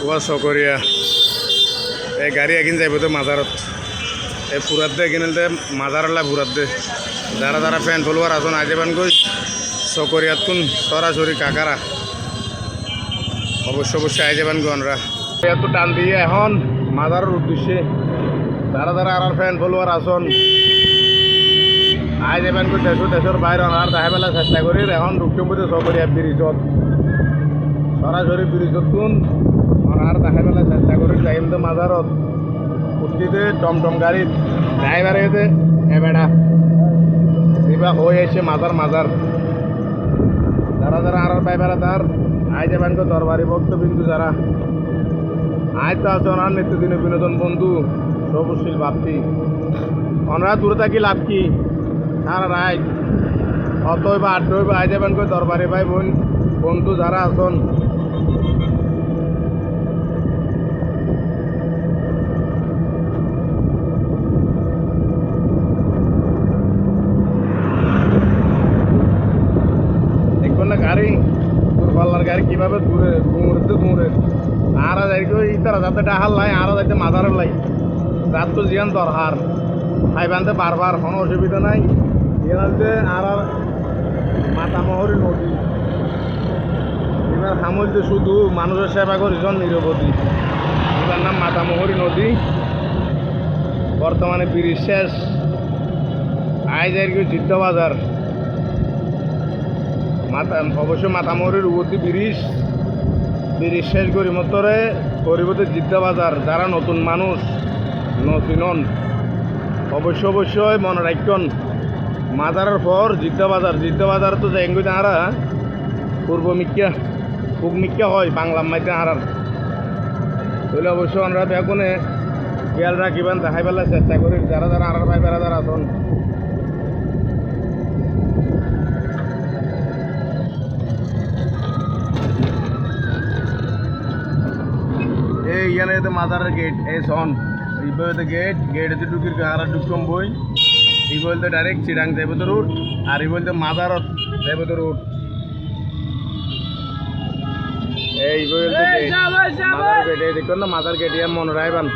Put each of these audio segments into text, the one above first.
ওয়া সকরিয়া এই গাড়ি এগিন যাইব তো মাজারত এই ফুরাত দে কিনতে মাজারলা ফুরাত দে যারা যারা ফ্যান ফলোয়ার আসুন আজেবান কই সকরিয়াত কোন সরাসরি কাকারা অবশ্যই আজেবান গনরা এত টান দিয়ে এখন মাজারের উদ্দেশ্যে যারা যারা আর ফ্যান ফলোয়ার আসুন আজেবান কই দেশের বাইরে আর দেখাবেলা চেষ্টা করি এখন রূপচম্পুরে সকরিয়া ব্রিজত সরাসরি ব্রিজত কোন আর দেখাবেলা চেষ্টা করি যাইম তো মাজারত উঠিতে টমটম গাড়ির ড্রাইভার এতে এবেড়া এবার হয়ে এসে মাজার যারা যারা আর পাইবারা তার আই যাবেন তো দরবারি ভক্তবিন্দু যারা আয় তো আছে ওনার নিত্যদিনের বিনোদন বন্ধু সবশীল ভাবছি ওনারা দূরে থাকি লাভ কি সারা রায় অতই বা আড্ডই বা আই যাবেন কই দরবারি ভাই বোন বন্ধু যারা আছেন গাড়ি দূরপাল্লার গাড়ি কিভাবে দূরে আর ইতারা যাতে ডাহার লাই আর যাইতে মাজারের লাই যার তো জিয়ান দরকার খাই বানতে বারবার কোনো অসুবিধা নাই এনাতে আর মাতামহরী নদী এবার সামলতে শুধু মানুষের সেবা করেছেন নিরবধি এবার নাম মাতামহরী নদী বর্তমানে ব্রিজ শেষ আইজ আর কি জিদ্দ বাজার অবশ্য মাতামহরীর উপতি ব্রিজ শেষ করি মতরে গরিবতে জিদ্দা বাজার যারা নতুন মানুষ নতুন অবশ্যই মনে রাখন মাজারের পর জিদ্দা বাজার তো যাই তাহারা পূর্ব মিক্কা হয় বাংলা মাইতে হারার তাহলে অবশ্য আমরা বেগুনে খেয়াল রাখিবেন দেখাই পেলার চেষ্টা করি যারা যারা আর ভাই বেড়া যারা আছেন ইয়ানে মাজারের গেট এই সন এই বলতে গেটে ঢুকির আর ঢুকম বই এই বলতে ডাইরেক্ট চিরাং যাইব তো রুট আর এই বলতে মাজারত যাইব তো রুট এই বলতে দেখুন না মাজার গেট ইয়ার মনে রাখবেন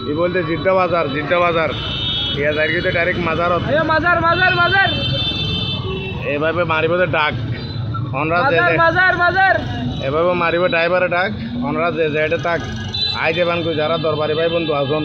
এই বলতে জিদ্দা বাজার ইয়া যাই কিন্তু ডাইরেক্ট মাজারত মাজার এভাবে মারিব ডাক অনরা এভাবে মারিব ড্রাইভারে ডাক অনরা যে থাক আই দেবান কই যারা দরবারি ভাই বন্ধু আসুন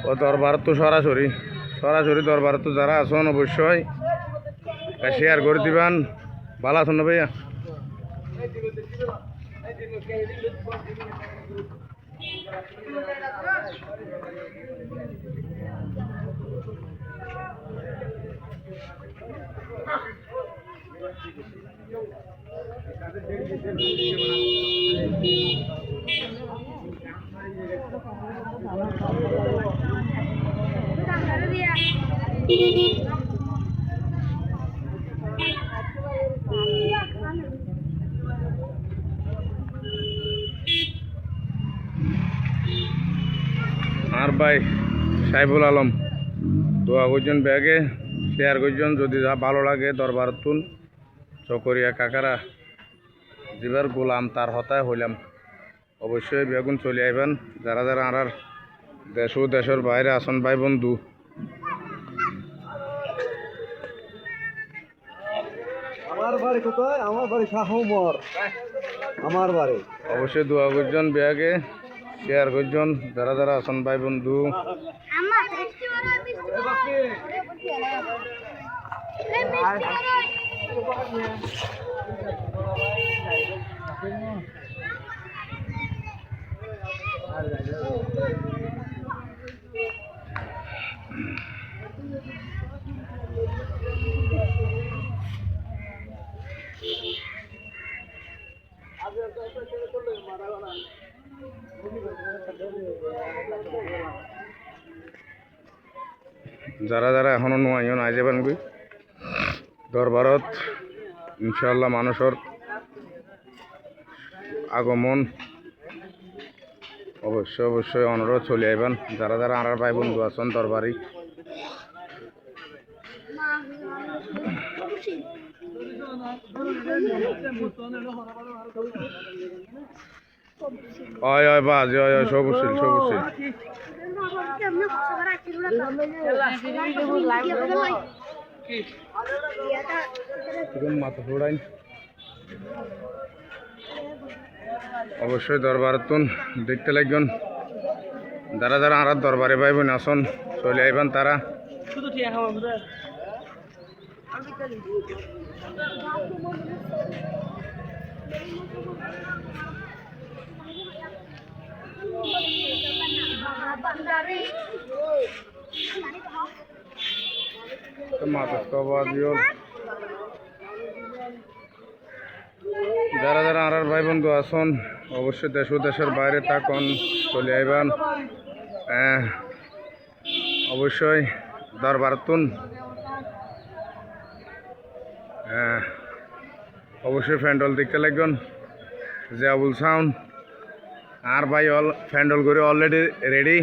ও দরবার তো সরাসরি দরবার তো যারা আসুন অবশ্যই শেয়ার করে দিবেন ভালো আছেন না ভাইয়া আর ভাই সাইফুল আলম দোয়া করছেন ব্যাগে শেয়ার করছেন যদি যা ভালো লাগে দরবার তুন চকরিয়া কাকারা যেবার গোলাম তার হতায় হইলাম অবশ্যই বেগুন চলে আইবেন যারা যারা আর দেশ ও দেশের বাইরে আসন ভাই বন্ধু তার বাড়ি কোথায়? আমার বাড়ি শাহমর। আমার বাড়ি অবশ্যই দোয়া করছেন বিয়াকে, শেয়ার করছেন যারা যারা আছেন ভাই বন্ধু। যারা যারা এখনো নোয়াইন আই যাবেন গই দরবারত, ইনশাল্লাহ মানুষের আগমন অবশ্যই অবশ্যই অনুরোধ চলে আইবেন। যারা যারা আর ভাই বন্ধু আছেন দরবারি, হয় হয় বাজ হয় হয় সবুশীল সবুশীল মাথা ফোড়াই। অবশ্যই দরবারতুন দেখতে লাগবেন। যারা যারা আর দরবারে ভাই বোন আসন চলে আইবেন তারা। যারা যারা আর ভাই বন্ধু আসন অবশ্যই দেশ ও দেশের বাইরে থাকুন চলে আইবেন। অবশ্যই দরবারতুন অবশ্যই ফ্যান্ডল দেখতে লাগবেন। যে আবুল সাউন্ড আর ভাই ফ্যান্ডল করে অলরেডি রেডি।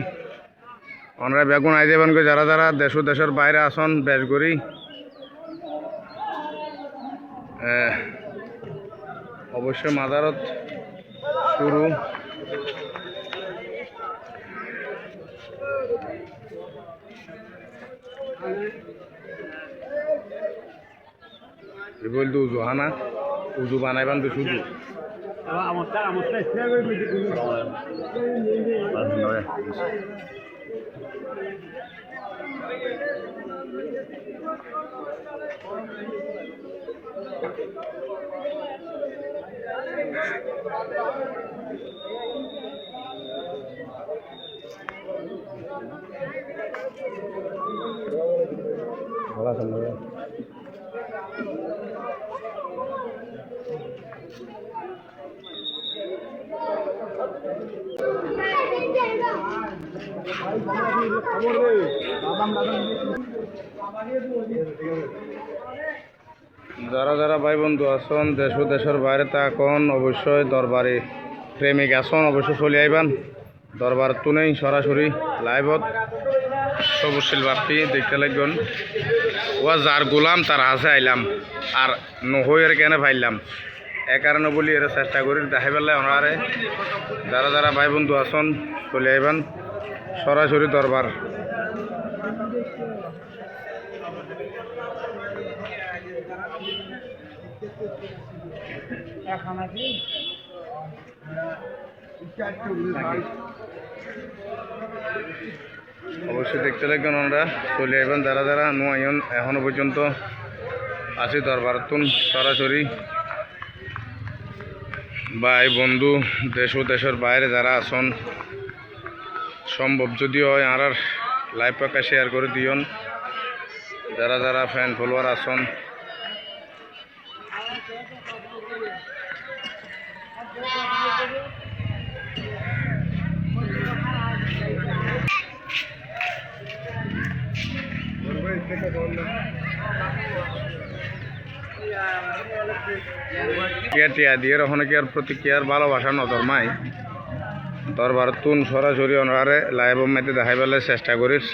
ওনারা বেগুন আই যাবেন যারা যারা দেশ ও দেশের বাইরে আসন বেশ করি। অবশ্যই মাদারত শুরু। বলতো উজু হানা উজু বানাইবান তো শুধু ভালো আছেন ভাই? যারা যারা ভাই বন্ধু আসন দেশ ও দেশের বাইরে থাকুন অবশ্যই দরবারে প্রেমিক আসন অবশ্যই চলে আইবেন। দরবার তুনেই সরাসরি লাইভত সবুশীল বাপি দেখতে লাগবেন। ওয়া যার গোলাম তার হাসে আইলাম আর নহইয়ের কেন পাইলাম এ কারণে বলি এর চেষ্টা করি দেখাই পেলে ওনারে। যারা যারা ভাই বন্ধু আসন চলে আইবেন সরাসরি দরবার। অবশ্যই দেখতে লাগবেন ওনারা চলে আইবেন। যারা যারা নোয়াইন এখনো পর্যন্ত আছে দরবারতুন সরাসরি ভাই বন্ধু দেশ ও দেশের বাইরে যারা আসন সম্ভব যদি হয় আর লাইভ পাকা শেয়ার করে দিয়ন। যারা যারা ফ্যান ফলোয়ার আসন টিয়া দিয়ে ওখানে কি আর প্রতিক্রিয়ার ভালোবাসা নজর মাই দরবার তুন সরাসরি ওনারে লাইভ মেতে দেখাই পেলে চেষ্টা করিস।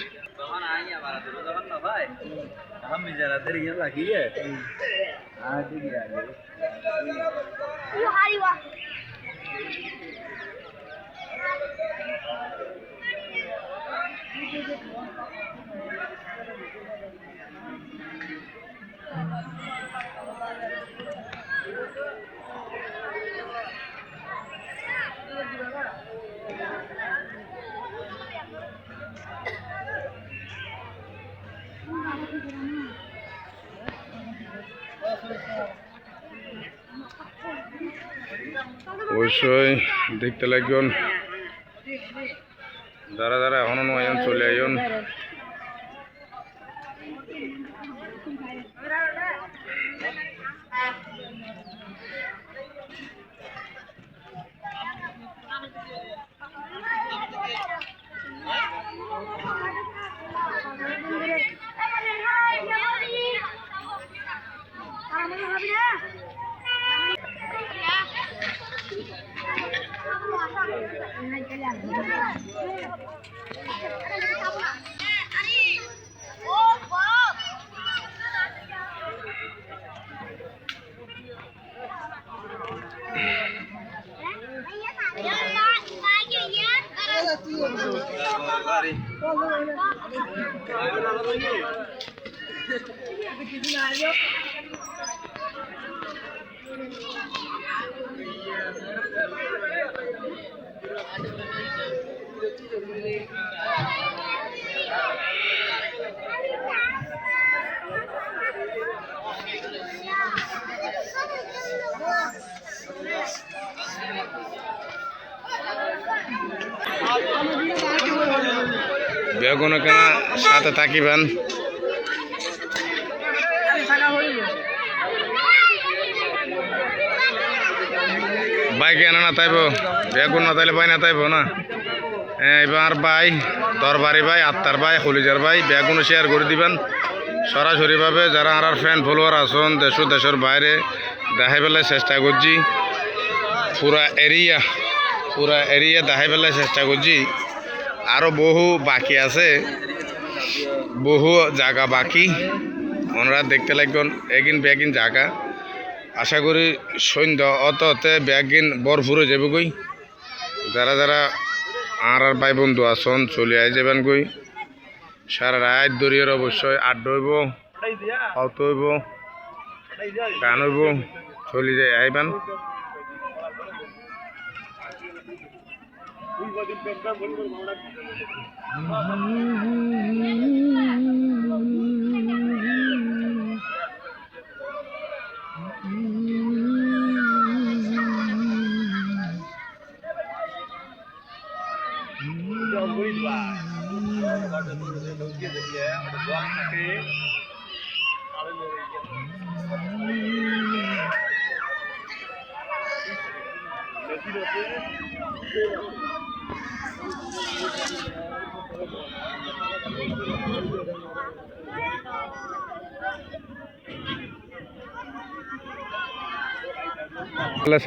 অবশ্যই দেখতে লাগবেন, যারা যারা এখনো নয়ন চলে আইন। বেগুন কেন সাথে থাকিবেন। বাইকে এনে না তাইব, বেগুন না তাইলে বাই না তাইব না। এবার ভাই দরবারি ভাই, আত্মার ভাই, হলিজার ভাই বেগুন শেয়ার করে দিবেন সরাসরিভাবে। যারা আর ফ্যান ফলোয়ার আসুন দেশ দেশের বাইরে দেখাই পেলার চেষ্টা করছি, পুরা এরিয়া দেখাই পেলার চেষ্টা করছি। আরও বহু বাকি আছে, বহু জায়গা বাকি, ওনারা দেখতে লাগবেন এগিন ব্যাগিন জায়গা। আশা করি সন্ধ্যা অততে ব্যাগিন ভরপুর হয়ে যাবে কই। যারা যারা আর ভাই বন্ধু আসন চলে আই যাবেন কই। সারা রাত দরিয়ার অবশ্যই আড্ডা হইব, হত হইব, গান হইব, চলে যাই আইবেন।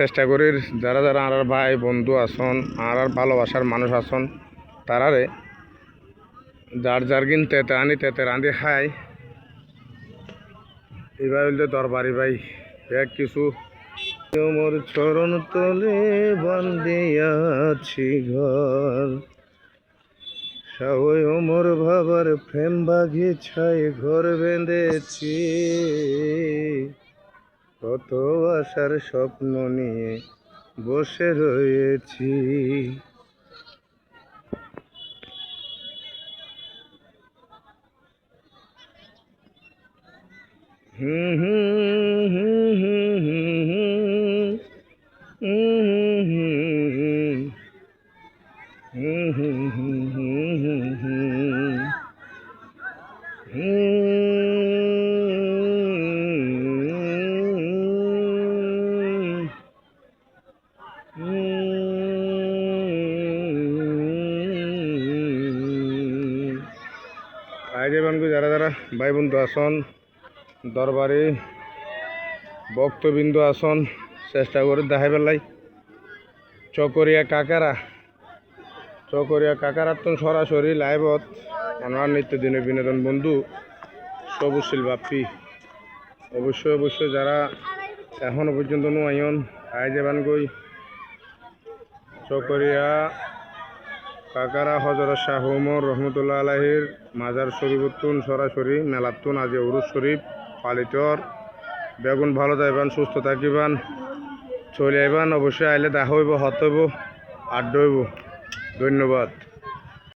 চেষ্টা করি যারা যারা আর ভাই বন্ধু আসন আর ভালোবাসার মানুষ আসন তারারে যার যার কিন তেতে আনি তেতে রাঁধি খাই। এবার হইলে দরবারি ভাই এক কিছু মোর চরণ তলে বান্ধিয়াছি ঘর, সাহই মোর ভাবার প্রেম বাগিছায় ঘর বেঁধেছি। কত আশার স্বপ্ন নিয়ে বসে রয়েছি। হুম হুম হুম হুম হুম হুম হুম যারা যারা ভাই বন্ধু আসন দরবারে ভক্তবিন্দু আসন চেষ্টা করে দেখাই পেলাই। চকরিয়া কাকারা তো সরাসরি লাইভত আমার নিত্যদিনের বিনোদন বন্ধু সবুজশীল বাপ্পি। অবশ্যই যারা এখনো পর্যন্ত আইন আই যাবান গই। চকরিয়া কাকারা হজরত শাহ ওমর রহমতুল্লাহ আলাহির মাজার শরীফতুন সরাসরি মেলাতুন আজি উরুজ শরীফ পালিতর। বেগুন ভালো যাইবান, সুস্থ থাকিবান, চলে আইবান। অবশ্যই আইলে দেখা হইব, হত হইব, আড্ডা হইব। ধন্যবাদ।